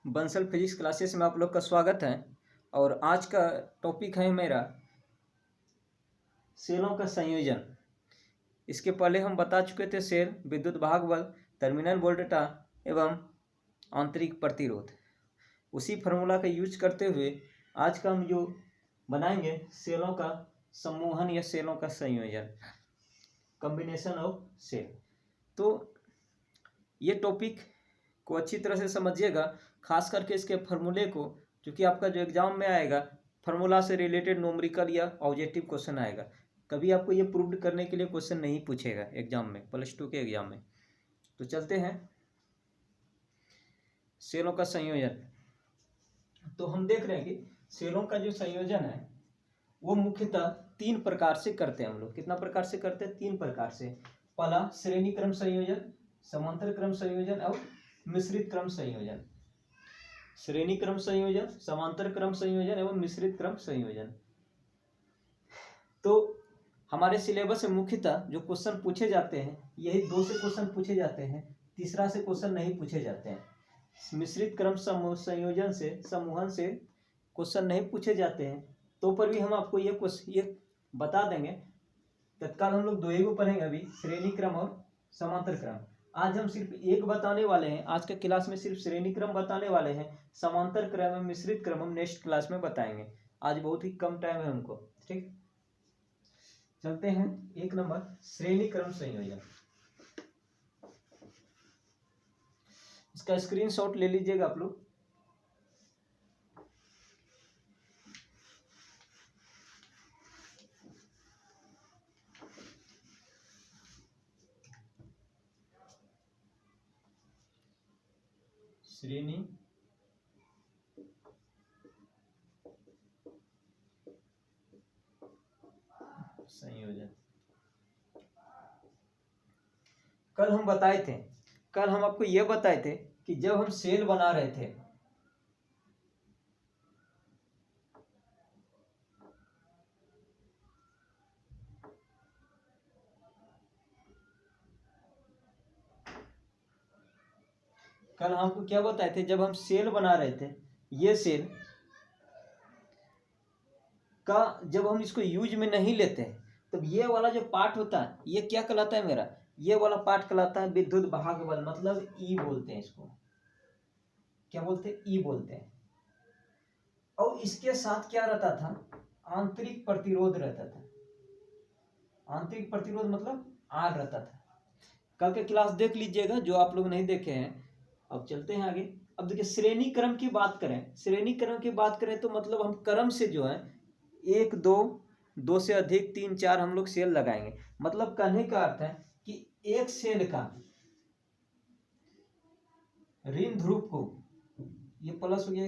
Bansal physics classes में आप लोग का स्वागत है। और आज का टॉपिक है मेरा सेलों का संयोजन। इसके पहले हम बता चुके थे सेल, विद्युत भाग बल, टर्मिनल वोल्टता एवं आंतरिक प्रतिरोध। उसी फार्मूला का यूज करते हुए आज का हम जो बनाएंगे सेलों का समूहन या सेलों का संयोजन, कॉम्बिनेशन ऑफ सेल। तो ये टॉपिक को अच्छी तरह से समझिएगा, खास करके इसके फार्मूले को, क्योंकि आपका जो एग्जाम में आएगा फार्मूला से रिलेटेड न्यूमेरिकल या ऑब्जेक्टिव क्वेश्चन आएगा। कभी आपको ये प्रूव करने के लिए क्वेश्चन नहीं पूछेगा एग्जाम में, +2 के एग्जाम में। तो चलते हैं सेलों का संयोजन। तो हम देख रहे हैं कि सेलों का जो संयोजन है वो मुख्यतः 3 प्रकार से करते हैं हम लोग। कितना प्रकार से करते हैं? 3 प्रकार से। पहला श्रेणी क्रम संयोजन, समांतर क्रम संयोजन और मिश्रित क्रम संयोजन। श्रेणी क्रम संयोजन, समांतर क्रम संयोजन एवं मिश्रित क्रम संयोजन। तो हमारे सिलेबस में मुख्यतः जो क्वेश्चन पूछे जाते हैं यही 2 से क्वेश्चन पूछे जाते हैं, तीसरा से क्वेश्चन नहीं पूछे जाते हैं। मिश्रित क्रम संयोजन से, समूहन से क्वेश्चन नहीं पूछे जाते हैं। तो पर भी हम आपको ये बता देंगे। तत्काल हम लोग 2 ही को पढ़ेंगे अभी, श्रेणी क्रम और समांतर क्रम। आज हम सिर्फ एक बताने वाले हैं, आज के क्लास में सिर्फ श्रेणी क्रम बताने वाले हैं। समांतर क्रम और मिश्रित क्रम हम नेक्स्ट क्लास में बताएंगे। आज बहुत ही कम टाइम है हमको, ठीक। चलते हैं 1 नंबर श्रेणी क्रम संयोजन। इसका स्क्रीनशॉट ले लीजिएगा आप लोग। श्रेणी संयोजन। कल हम आपको यह बताए थे कि जब हम सेल बना रहे थे जब हम सेल बना रहे थे, ये सेल का जब हम इसको यूज में नहीं लेते तब ये वाला जो पार्ट होता है ये क्या कहलाता है मेरा? ये वाला पार्ट कहलाता है विद्युत भाग बल, मतलब ई बोलते हैं इसको। क्या बोलते हैं? ई बोलते हैं। और इसके साथ क्या रहता था? आंतरिक प्रतिरोध रहता था। आंतरिक प्रतिरोध मतलब आर रहता था। कल के क्लास देख लीजिएगा जो आप लोग नहीं देखे हैं। अब चलते हैं आगे। अब देखिए श्रेणी क्रम की बात करें तो मतलब हम क्रम से जो है 1 2 2 से अधिक 3 4 हम लोग सेल लगाएंगे। मतलब कहने का अर्थ है कि एक सेल का ऋण ध्रुव को, ये प्लस हो गया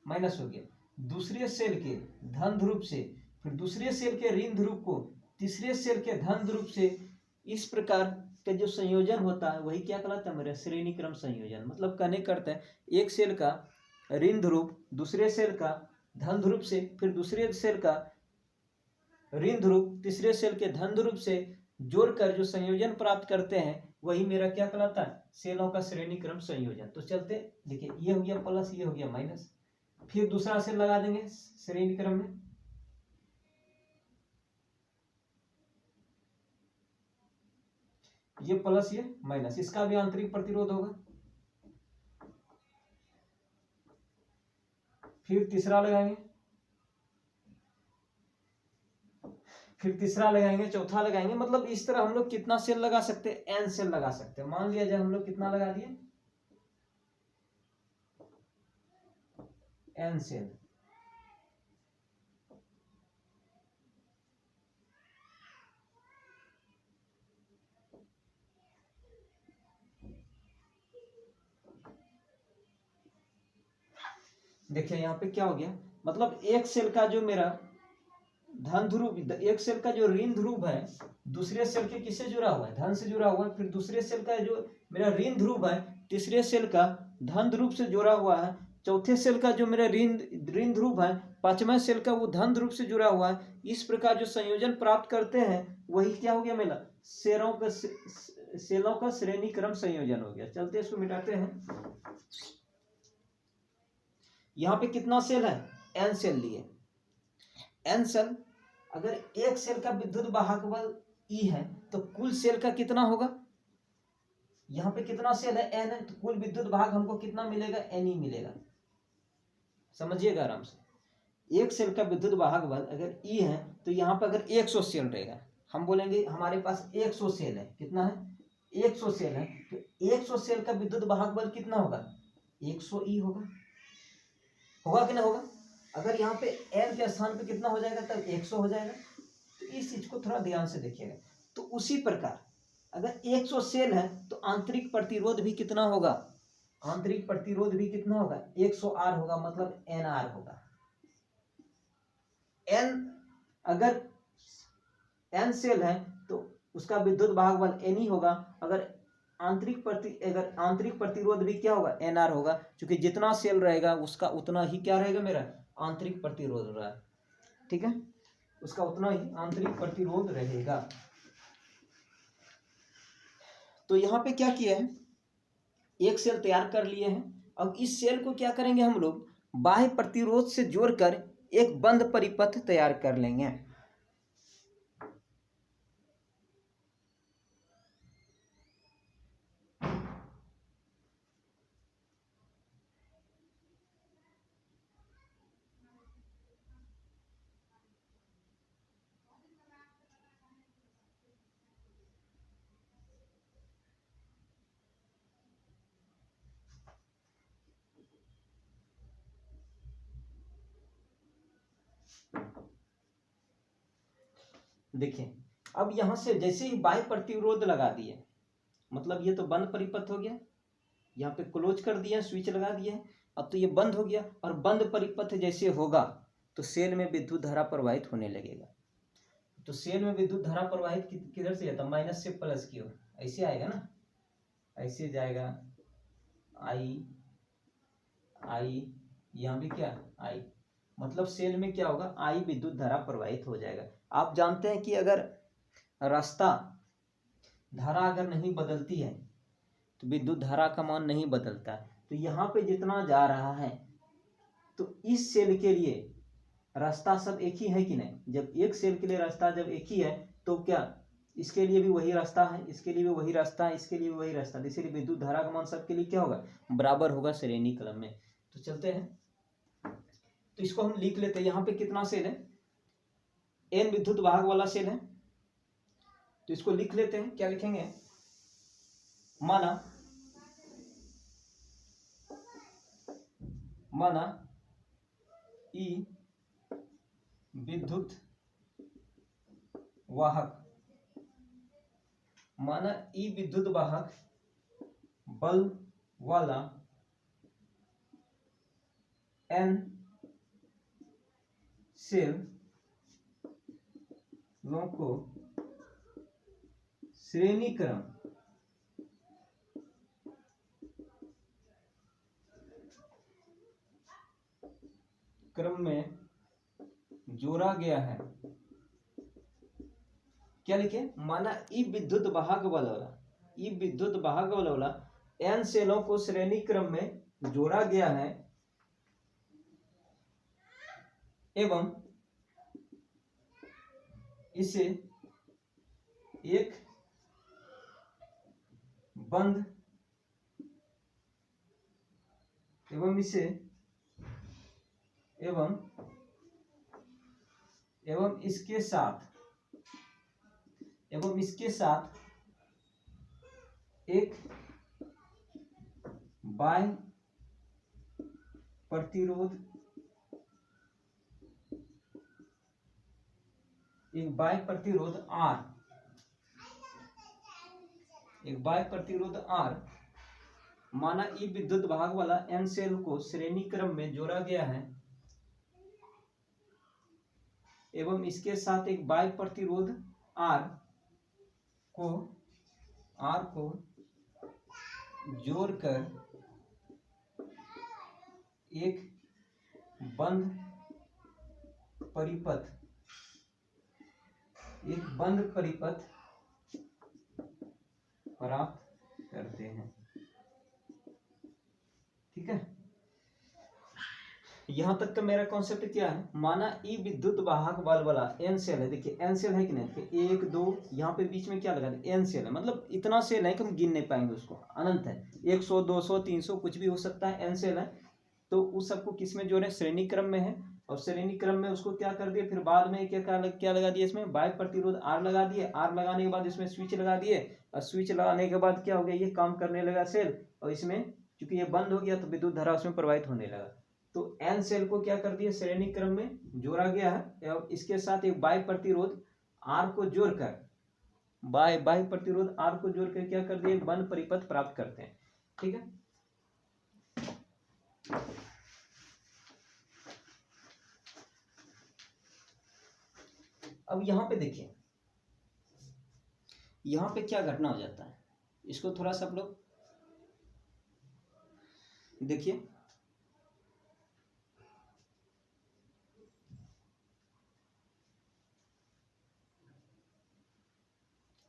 माइनस हो गया, दूसरे सेल के धन ध्रुव से, फिर दूसरे सेल के ऋण ध्रुव को तीसरे सेल के धन ध्रुव से, इस प्रकार का जो संयोजन होता है वही क्या कहलाता है मेरा? श्रेणी क्रम संयोजन। मतलब कहने करते हैं एक सेल का ऋण ध्रुव दूसरे सेल का धन ध्रुव से, फिर दूसरे सेल का ऋण ध्रुव तीसरे सेल के धन ध्रुव से जोड़कर जो संयोजन प्राप्त करते हैं वही मेरा क्या कहलाता है? सेलों का श्रेणी क्रम संयोजन। तो चलते देखिए, ये हो गया प्लस, ये हो गया माइनस, फिर दूसरा सेल लगा देंगे श्रेणी क्रम में। ये प्लस ये माइनस, इसका भी आंतरिक प्रतिरोध होगा। फिर तीसरा लगाएंगे, फिर तीसरा लगाएंगे, चौथा लगाएंगे। मतलब इस तरह हम लोग कितना सेल लगा सकते हैं? n सेल लगा सकते हैं। मान लिया जाए हम लोग कितना लगा दिए? n cell. देखिए यहाँ पे क्या हो गया, मतलब एक सेल का जो मेरा धन ध्रुव, एक सेल का जो ऋण ध्रुव है दूसरे सेल के किससे जुड़ा हुआ है? धन से जुड़ा हुआ है। फिर दूसरे सेल का जो मेरा ऋण ध्रुव है तीसरे सेल का धन ध्रुव से जुड़ा हुआ है। चौथे सेल का जो मेरा ऋण ध्रुव है पांचवा सेल का वो धन ध्रुव से जुड़ा हुआ है। इस प्रकार जो संयोजन प्राप्त करते हैं वही क्या हो गया मेरा? सेलों का श्रेणी क्रम संयोजन हो गया। चलते इसको मिटाते हैं। यहाँ पे कितना सेल है, n सेल लिए, n सेल, अगर एक सेल का विद्युत वाहक बल E है तो कुल सेल का कितना होगा, यहाँ पे कितना सेल है, n है, तो कुल विद्युत वाहक हमको कितना मिलेगा, n ही मिलेगा। समझिएगा आराम से, एक सेल का विद्युत वाहक बल अगर E है तो यहाँ पे अगर 100 सेल रहेगा, हम बोलेंगे हमारे पास 100 सेल है, कितना है, 100 सेल है, तो 100 सेल का विद्युत वाहक बल कितना होगा, 100 E होगा, होगा कि नहीं होगा। अगर यहाँ पे n के स्थान पे कितना हो जाएगा, तब 100 हो जाएगा। तो इस चीज को थोड़ा ध्यान से देखिएगा। तो उसी प्रकार अगर 100 सेल है तो आंतरिक प्रतिरोध भी कितना होगा, आंतरिक प्रतिरोध भी कितना होगा, 100 R होगा, मतलब NR होगा। n अगर n सेल है तो उसका विद्युत वाहक बल n ही होगा। अगर आंतरिक प्रतिरोध भी क्या होगा, NR होगा, क्योंकि जितना सेल रहेगा उसका उतना ही क्या रहेगा, मेरा आंतरिक प्रतिरोध रहा है, ठीक है, उसका उतना ही आंतरिक प्रतिरोध रहेगा। तो यहाँ पे क्या किया है, एक सेल तैयार कर लिए हैं। अब इस सेल को क्या करेंगे हम लोग, बाह्य प्रतिरोध से जोड़कर एक बंद परिपथ तैयार कर लेंगे। देखिए, अब यहां से जैसे ही बाह्य प्रतिरोध लगा दिए, मतलब ये तो बंद परिपथ हो गया, यहाँ पे क्लोज कर दिया, स्विच लगा दिया है, अब तो ये बंद हो गया। और बंद परिपथ जैसे होगा तो सेल में विद्युत धारा प्रवाहित होने लगेगा। तो सेल में विद्युत धारा प्रवाहित किधर से जाता, माइनस से प्लस की ओर, ऐसे आएगा ना, ऐसे जाएगा, आई आई, यहाँ भी क्या, आई, मतलब सेल में क्या होगा, आई विद्युत धारा प्रवाहित हो जाएगा। आप जानते हैं कि अगर रास्ता धारा अगर नहीं बदलती है तो विद्युत धारा का मान नहीं बदलता है। तो यहाँ पे जितना जा रहा है, तो इस सेल के लिए रास्ता सब एक ही है कि नहीं, जब एक सेल के लिए रास्ता जब एक ही है तो क्या इसके लिए भी वही रास्ता है, इसके लिए भी वही रास्ता है, इसके लिए भी वही रास्ता है, इसीलिए विद्युत धारा का मान सबके लिए क्या होगा, बराबर होगा श्रेणी क्रम में। तो चलते हैं, तो इसको हम लिख लेते हैं। यहाँ पे कितना सेल है, n विद्युत वाहक वाला सेल है, तो इसको लिख लेते हैं। क्या लिखेंगे, माना E विद्युत वाहक, माना E विद्युत वाहक बल वाला n सेलों को श्रेणी क्रम में जोड़ा गया है। क्या लिखे, माना ई विद्युत वाहक बल वाला, ई विद्युत वाहक बल वाला n सेलों को श्रेणी क्रम में जोड़ा गया है एवं इसे एक बंद एवं इसके साथ एक बाह्य प्रतिरोध R, माना ई विद्युत वाहक वाला n सेल को श्रेणी क्रम में जोड़ा गया है एवं इसके साथ एक बाह्य प्रतिरोध R को जोड़कर एक बंद परिपथ प्राप्त करते हैं। ठीक है, यहाँ तक का मेरा कॉन्सेप्ट क्या है, माना ई विद्युत वाहक बल वाला एन सेल है। देखिए एन सेल है कि नहीं, देखिए 1 2, यहाँ पे बीच में क्या लगा दिया, एन सेल है, मतलब इतना सेल है कि हम गिन नहीं पाएंगे उसको, अनंत है, 100 200 300 कुछ भी हो सकता है, एन सेल है। तो उस सबको किस में जोड़े, श्रेणी क्रम में है, और श्रेणी क्रम में उसको क्या कर दिए, फिर बाद में क्या लगा दिए, इसमें बाह्य प्रतिरोध आर लगा दिए, आर लगाने के बाद इसमें स्विच लगा दिए, और स्विच लगाने के बाद क्या हो गया, ये काम करने लगा सेल, और इसमें चूंकि ये बंद हो गया तो विद्युत धारा उसमें प्रवाहित होने लगा। तो एन सेल को क्या कर दिया, श्रेणी क्रम में जोड़ा गया है, और इसके साथ एक बाह्य प्रतिरोध आर को जोड़कर, बाह्य प्रतिरोध आर को जोड़कर क्या कर दिया, बंद परिपथ प्राप्त करते हैं। ठीक है, अब यहां पे देखिए, यहां पे क्या घटना हो जाता है, इसको थोड़ा सा आप लोग देखिए।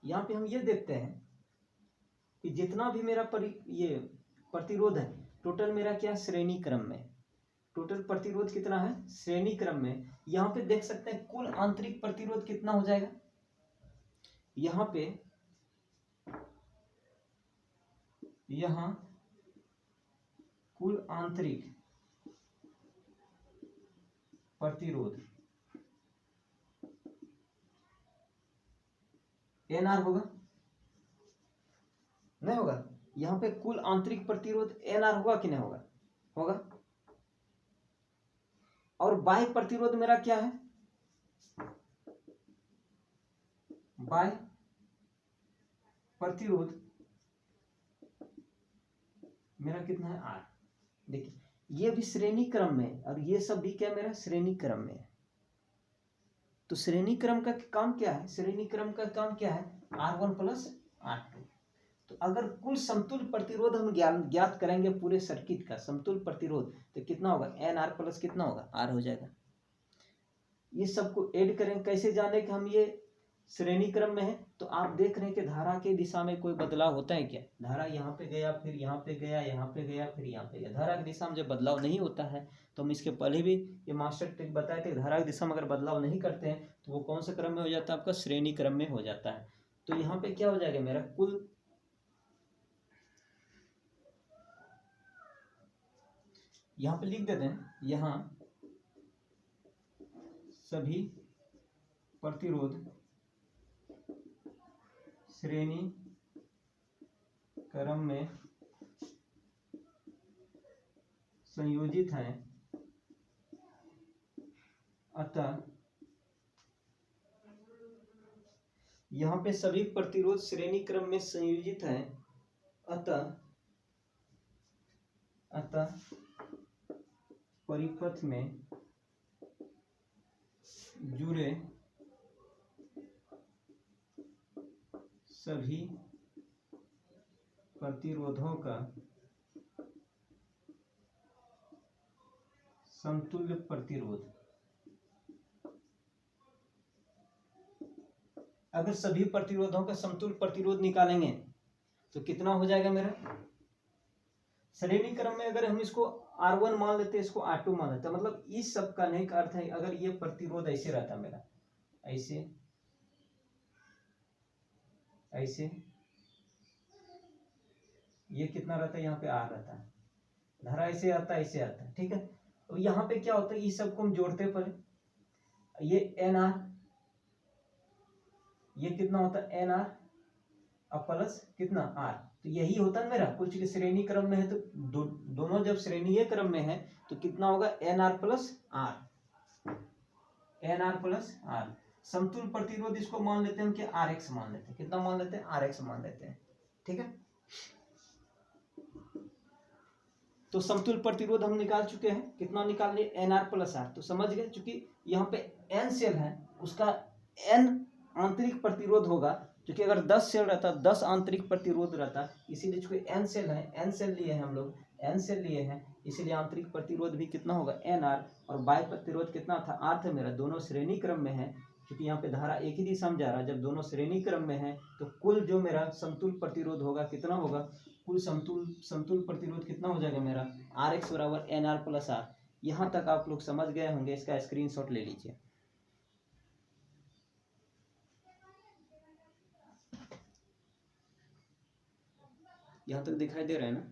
यहाँ पे हम ये देखते हैं कि जितना भी मेरा ये प्रतिरोध है, टोटल मेरा क्या, श्रेणी क्रम में, टोटल प्रतिरोध कितना है, श्रेणी क्रम में। यहाँ पे देख सकते हैं कुल आंतरिक प्रतिरोध कितना हो जाएगा, यहाँ पे कुल आंतरिक प्रतिरोध एन आर होगा, नहीं होगा, यहाँ पे कुल आंतरिक प्रतिरोध एन आर होगा कि नहीं होगा, होगा। और बाह्य प्रतिरोध मेरा क्या है, बाह्य प्रतिरोध मेरा कितना है, आर। देखिए ये भी श्रेणी क्रम में, और ये सब भी क्या मेरा श्रेणी क्रम में है। तो श्रेणी क्रम का काम क्या है, श्रेणी क्रम का काम क्या है, R1 प्लस R2। तो अगर कुल समतुल्य प्रतिरोध हम ज्ञात करेंगे पूरे सर्किट का समतुल्य प्रतिरोध, तो कितना होगा, NR प्लस कितना होगा, R हो जाएगा। ये सबको ऐड करें, कैसे जाने कि हम ये श्रेणी क्रम में है, तो आप देख रहे हैं कि धारा के दिशा में कोई बदलाव होता है क्या, धारा यहाँ पे गया, फिर यहाँ पे गया, यहाँ पे गया, फिर यहाँ पे गया, धारा की दिशा में जब बदलाव नहीं होता है, तो हम इसके पहले भी ये मास्टर ट्रिक बताए थे, धारा की दिशा में अगर बदलाव नहीं करते हैं तो वो कौन से क्रम में हो जाता है, आपका श्रेणी क्रम में हो जाता है। तो यहाँ पे क्या हो जाएगा मेरा, कुल यहाँ पे लिख देते हैं, यहाँ सभी प्रतिरोध श्रेणी क्रम में संयोजित हैं, अतः यहाँ पे सभी प्रतिरोध श्रेणी क्रम में संयोजित हैं, अतः परिपथ में जुड़े सभी प्रतिरोधों का समतुल्य प्रतिरोध, अगर सभी प्रतिरोधों का समतुल्य प्रतिरोध निकालेंगे तो कितना हो जाएगा मेरा, श्रेणी क्रम में अगर हम इसको R1 मान लेते हैं, इसको R2 मान लेते हैं, मतलब इस सब का नहीं का अर्थ है, अगर ये प्रतिरोध ऐसे रहता मेरा, ऐसे ऐसे, ये कितना रहता है, यहाँ पे R रहता है, धारा ऐसे आता है, ऐसे आता है, ठीक है। तो यहाँ पे क्या होता है, इस सबको हम जोड़ते पर ये NR, ये कितना होता है NR अब प्लस कितना R, तो यही होता है मेरा कुल, चीज श्रेणी क्रम में है तो दोनों जब श्रेणीय क्रम में है तो कितना होगा, NR plus R, NR plus R। समतुल्य प्रतिरोध इसको मान लेते हैं हम कि RX मान लेते हैं, कितना मान लेते हैं, RX मान लेते हैं, ठीक है। तो समतुल्य प्रतिरोध हम निकाल चुके हैं, कितना निकाल लिए, NR प्लस R। तो समझ गए, चूंकि यहाँ पे N सेल है, उसका N आंतरिक प्रतिरोध होगा, क्योंकि अगर 10 सेल रहता 10 आंतरिक प्रतिरोध रहता, इसीलिए चूंकि N सेल है, N सेल लिए हैं हम लोग, N सेल लिए हैं, इसीलिए आंतरिक प्रतिरोध भी कितना होगा, NR, और बाह्य प्रतिरोध कितना था, R था मेरा, दोनों श्रेणी क्रम में है, क्योंकि यहाँ पे धारा एक ही दिशा में जा रहा है, जब दोनों श्रेणी क्रम में है तो कुल जो मेरा समतुल्य प्रतिरोध होगा कितना होगा, कुल समतुल्य प्रतिरोध कितना हो जाएगा मेरा, RX बराबर NR प्लस R। यहाँ तक आप लोग समझ गए होंगे, इसका स्क्रीनशॉट ले लीजिए। यहाँ तक दिखाई दे रहा है ना?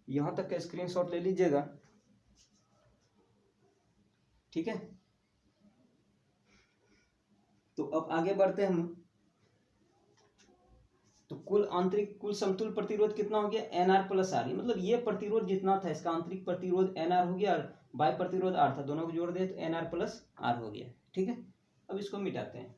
यहाँ तक का स्क्रीनशॉट ले लीजिएगा, ठीक है। तो अब आगे बढ़ते हैं हम। तो कुल समतुल्य प्रतिरोध कितना हो गया? NR plus R। मतलब ये प्रतिरोध जितना था, इसका आंतरिक प्रतिरोध NR हो गया और बाह्य प्रतिरोध R था, दोनों को जोड़ दे तो NR प्लस R हो गया, ठीक है। अब इसको मिटाते हैं।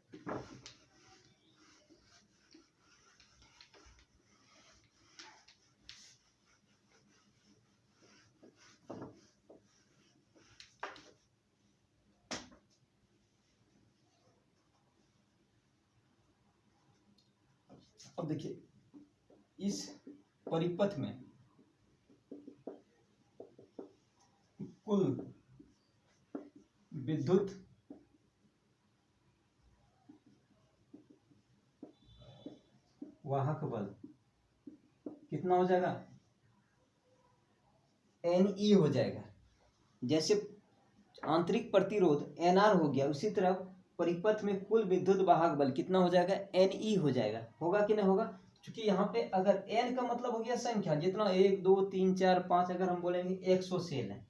अब देखिए, इस परिपथ में कुल विद्युत वाहक बल कितना हो जाएगा? NE हो जाएगा। जैसे आंतरिक प्रतिरोध NR हो गया, उसी तरह परिपथ में कुल विद्युत वाहक बल कितना हो जाएगा? NE हो जाएगा। होगा कि नहीं होगा? क्योंकि यहाँ पे अगर N का मतलब हो गया संख्या, जितना 1 2 3 4 5, अगर हम बोलेंगे 100 सेल है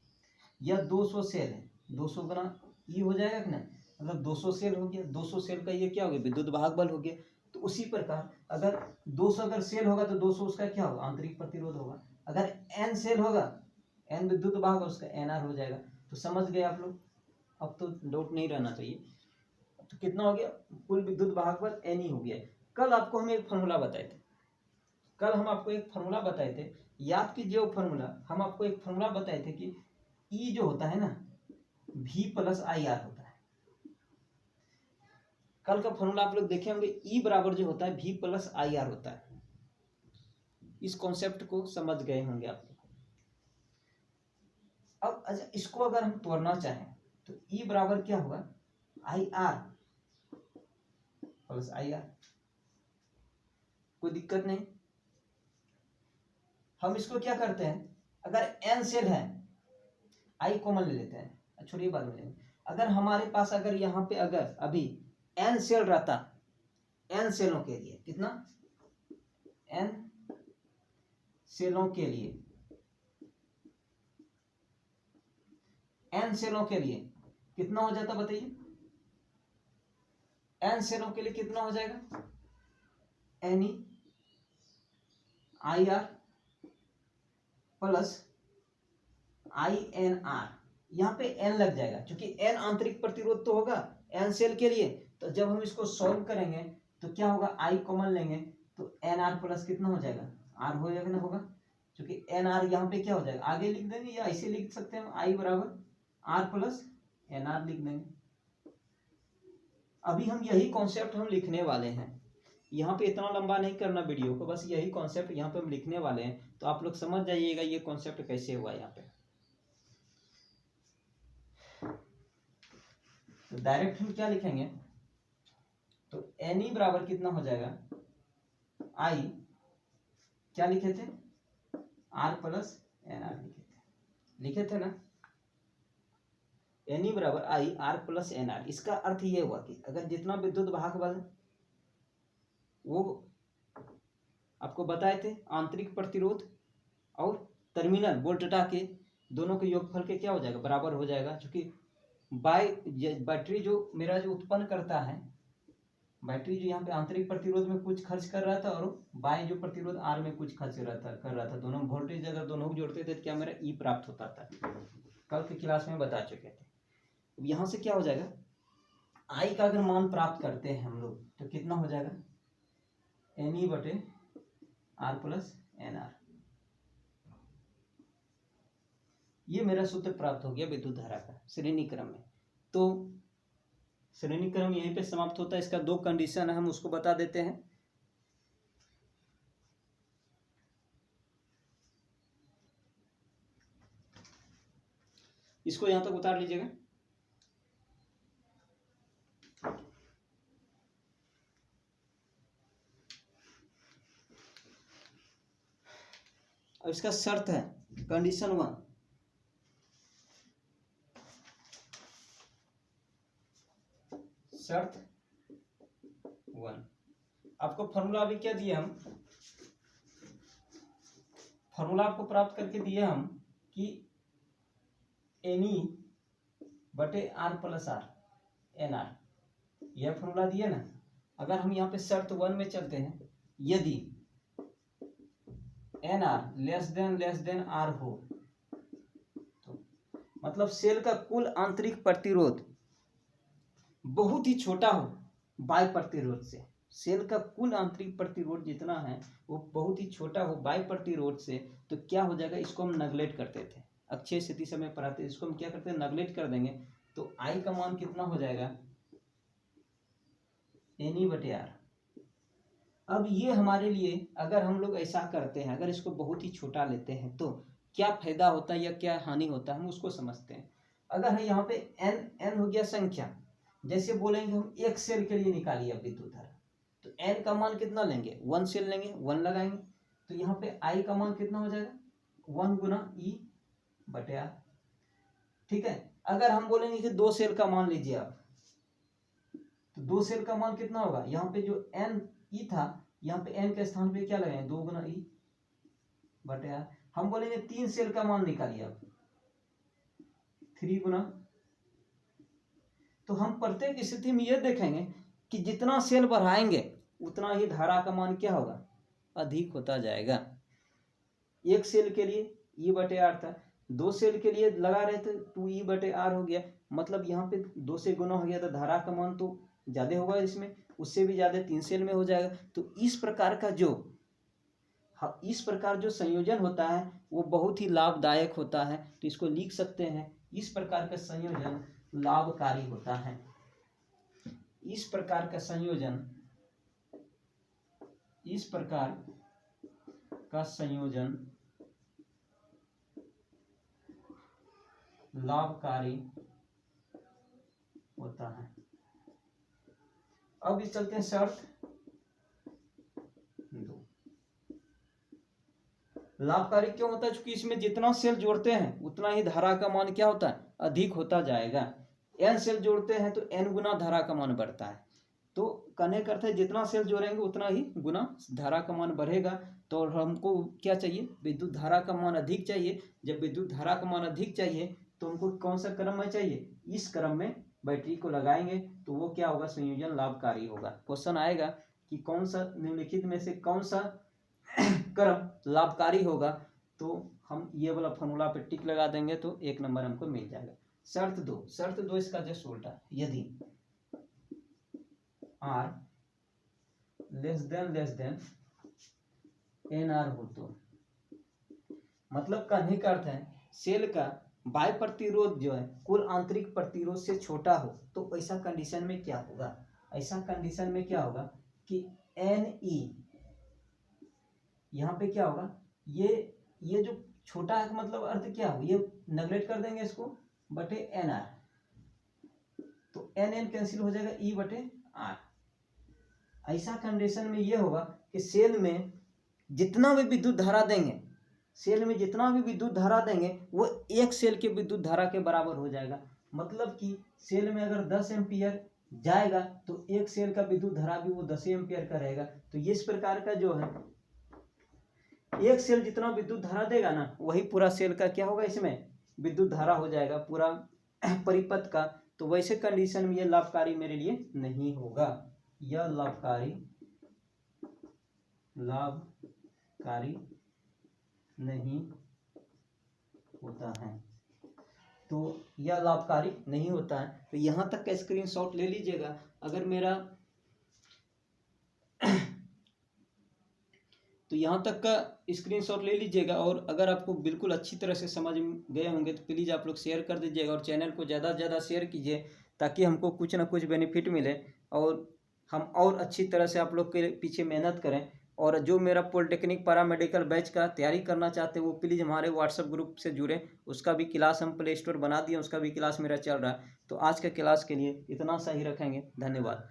या 200 सेल है, 200 गुना E हो जाएगा कि नहीं? मतलब 200 सेल हो गया, 200 सेल का ये क्या हो गया? विद्युत वाहक बल हो गया। तो उसी प्रकार अगर 200 अगर सेल होगा तो 200 उसका क्या होगा? आंतरिक प्रतिरोध होगा। अगर N सेल होगा, N विद्युत वाहक, उसका NR हो जाएगा। तो समझ गए आप लोग? अब तो डाउट नहीं रहना चाहिए। तो कितना हो गया? कुल विद्युत वाहक बल NE हो गया। कल आपको हम एक फॉर्मूला बताए थे, याद कीजिए वो फॉर्मूला। हम आपको एक फॉर्मूला बताए थे कि E जो होता है ना, V प्लस IR होता है। कल का फॉर्मूला आप लोग देखे होंगे, E बराबर जो होता है V प्लस IR होता है। इस कॉन्सेप्ट को समझ गए होंगे आप लोग। अब अच्छा, इसको अगर हम तोड़ना चाहें तो E बराबर क्या होगा? IR plus IR। कोई दिक्कत नहीं। हम इसको क्या करते हैं, अगर N सेल है, I कॉमन ले लेते हैं, छोड़िए बाद में लेंगे। अगर हमारे पास अगर यहाँ पे अगर अभी N सेल रहता, N सेलों के लिए कितना? N सेलों के लिए, N सेलों के लिए कितना हो जाता बताइए? N सेलों के लिए कितना हो जाएगा? NE IR plus INR। यहाँ पे N लग जाएगा, क्योंकि N आंतरिक प्रतिरोध तो होगा N सेल के लिए। तो जब हम इसको सॉल्व करेंगे तो क्या होगा? I कॉमन लेंगे तो NR प्लस कितना हो जाएगा? R हो जाएगा ना? होगा, क्योंकि NR यहाँ पे क्या हो जाएगा? आगे लिख देंगे या ऐसे लिख सकते हैं, I बराबर R प्लस NR लिख देंगे। अभी हम यही कॉन्सेप्ट हम लिखने वाले हैं। यहाँ पे इतना लंबा नहीं करना वीडियो को, बस यही कॉन्सेप्ट यहाँ पे हम लिखने वाले हैं। तो आप लोग समझ जाइएगा ये कॉन्सेप्ट कैसे हुआ यहाँ पे। तो डायरेक्ट हम क्या लिखेंगे? तो NE बराबर कितना हो जाएगा? I क्या लिखे थे? R प्लस NR लिखे थे ना? NE बराबर I R प्लस NR। इसका अर्थ ये हुआ कि अगर जितना विद्युत वाहक बल वो आपको बताए थे, आंतरिक प्रतिरोध और टर्मिनल वोल्टेज के दोनों के योगफल के क्या हो जाएगा? बराबर हो जाएगा। क्योंकि बैटरी जो मेरा जो उत्पन्न करता है, बैटरी जो यहाँ पे आंतरिक प्रतिरोध में कुछ खर्च कर रहा था और बाह्य जो प्रतिरोध R में कुछ खर्च कर रहा था, दोनों वोल्टेज अगर दोनों को जोड़ते थे तो क्या मेरा E प्राप्त होता था। कल की क्लास में बता चुके थे। यहाँ से क्या हो जाएगा? I का अगर मान प्राप्त करते हैं हम लोग तो कितना हो जाएगा? NE बटे R प्लस NR। ये मेरा सूत्र प्राप्त हो गया विद्युत धारा का श्रेणी क्रम में। तो श्रेणी क्रम यहीं पे समाप्त होता है। इसका दो कंडीशन है, हम उसको बता देते हैं। इसको यहाँ तक उतार लीजिएगा। अब इसका शर्त है कंडीशन 1, शर्त 1। आपको फॉर्मूला अभी क्या दिया, हम फॉर्मूला आपको प्राप्त करके दिए हम कि एनी बटे r plus r n r, यह फॉर्मूला दिया ना। अगर हम यहाँ पे शर्त 1 में चलते हैं, यदि n r less than r हो, तो मतलब सेल का कुल आंतरिक प्रतिरोध बहुत ही छोटा हो बाह्य प्रतिरोध से, सेल का कुल आंतरिक प्रतिरोध जितना है वो बहुत ही छोटा हो बाह्य प्रतिरोध से, तो क्या हो जाएगा, इसको हम नेगलेक्ट करते थे अक्षय स्थिति समय पढ़ाते, इसको हम क्या करते हैं, नेगलेक्ट कर देंगे। तो आई का मान कितना हो जाएगा, एनी बटे आर। अब ये हमारे लिए अगर हम लोग ऐसा करते हैं, अगर इसको बहुत ही छोटा लेते हैं तो क्या फायदा होता है या क्या हानि होता है, हम उसको समझते हैं। अगर है यहाँ पे एन हो गया संख्या, जैसे बोलेंगे हम एक सेल के लिए निकालिए अब विद्युत धारा, तो एन का मान कितना लेंगे, 1 सेल लेंगे, 1 लगाएंगे, तो यहाँ पे आई का मान कितना हो जाएगा, 1 गुना ई बटे आर। ठीक है। अगर हम बोलेंगे कि 2 सेल का मान लीजिए आप, तो 2 सेल का मान कितना होगा, यहाँ पे जो एन ई था, यहाँ पे एन के स्थान पे क्या लगाएंगे, 2 गुना ई बटे आर। हम बोलेंगे 3 सेल का मान निकालिए आप, 3 गुना। तो हम प्रत्येक स्थिति में यह देखेंगे कि जितना सेल बढ़ाएंगे उतना ही धारा का मान क्या होगा, अधिक होता जाएगा। एक सेल के लिए ई बटे आर था, 2 सेल के लिए लगा रहे थे 2 ई बटे आर हो गया, मतलब यहाँ पे 2 से गुना हो गया, तो धारा का मान तो ज्यादा होगा, इसमें उससे भी ज्यादा 3 सेल में हो जाएगा। तो इस प्रकार जो संयोजन होता है वो बहुत ही लाभदायक होता है। तो इसको लिख सकते हैं, इस प्रकार का संयोजन लाभकारी होता है। इस प्रकार का संयोजन लाभकारी होता है। अब इस चलते हैं शर्त 2। लाभकारी क्यों होता है, क्योंकि इसमें जितना सेल जोड़ते हैं उतना ही धारा का मान क्या होता है, अधिक होता जाएगा। एन सेल जोड़ते हैं तो एन गुना धारा का मान बढ़ता है। तो कहने का अर्थ है जितना सेल जोड़ेंगे उतना ही गुना धारा का मान बढ़ेगा। तो हमको क्या चाहिए, विद्युत धारा का मान अधिक चाहिए। जब विद्युत धारा का मान अधिक चाहिए तो हमको कौन सा क्रम में चाहिए, इस क्रम में बैटरी को लगाएंगे तो वो क्या होगा, संयोजन लाभकारी होगा। क्वेश्चन आएगा कि कौन सा निम्नलिखित में से कौन सा क्रम लाभकारी होगा, तो हम ये वाला फॉर्मूला पे टिक लगा देंगे तो 1 नंबर हमको मिल जाएगा। शर्त 2 इसका जस्ट उल्टा, यदि r less than n r हो तो, मतलब कहने का अर्थ है सेल का बाह्य प्रतिरोध जो है कुल आंतरिक प्रतिरोध से छोटा हो, तो ऐसा कंडीशन में क्या होगा, कि एन ई यहाँ पे क्या होगा, ये जो छोटा है मतलब अर्थ क्या हो, ये नेगलेक्ट कर देंगे इसको, बटे एन आर, तो एन कैंसिल हो जाएगा, ई बटे आर। ऐसा कंडीशन में ये होगा कि सेल में जितना भी विद्युत धारा देंगे वो एक सेल के विद्युत धारा के बराबर हो जाएगा। मतलब कि सेल में अगर 10 एम्पियर जाएगा तो एक सेल का विद्युत धारा भी वो 10 एम्पियर का रहेगा। तो इस प्रकार का जो है एक सेल जितना विद्युत धारा देगा ना, वही पूरा सेल का क्या होगा, इसमें विद्युत धारा हो जाएगा पूरा परिपथ का। तो वैसे कंडीशन में ये लाभकारी मेरे लिए नहीं होगा, यह लाभकारी नहीं होता है। तो यह लाभकारी नहीं होता है। तो यहाँ तक का स्क्रीनशॉट ले लीजिएगा। अगर मेरा तो यहाँ तक का स्क्रीनशॉट ले लीजिएगा, और अगर आपको बिल्कुल अच्छी तरह से समझ गए होंगे तो प्लीज़ आप लोग शेयर कर दीजिएगा और चैनल को ज़्यादा से ज़्यादा शेयर कीजिए, ताकि हमको कुछ ना कुछ बेनिफिट मिले और हम और अच्छी तरह से आप लोग के पीछे मेहनत करें और जो मेरा पॉलिटेक्निक पैरामेडिकल बैच का तैयारी करना चाहते हैं वो प्लीज़ हमारे व्हाट्सएप ग्रुप से जुड़े। उसका भी क्लास हम प्ले स्टोर बना दिए, उसका भी क्लास मेरा चल रहा है। तो आज के क्लास के लिए इतना सा ही रखेंगे। धन्यवाद।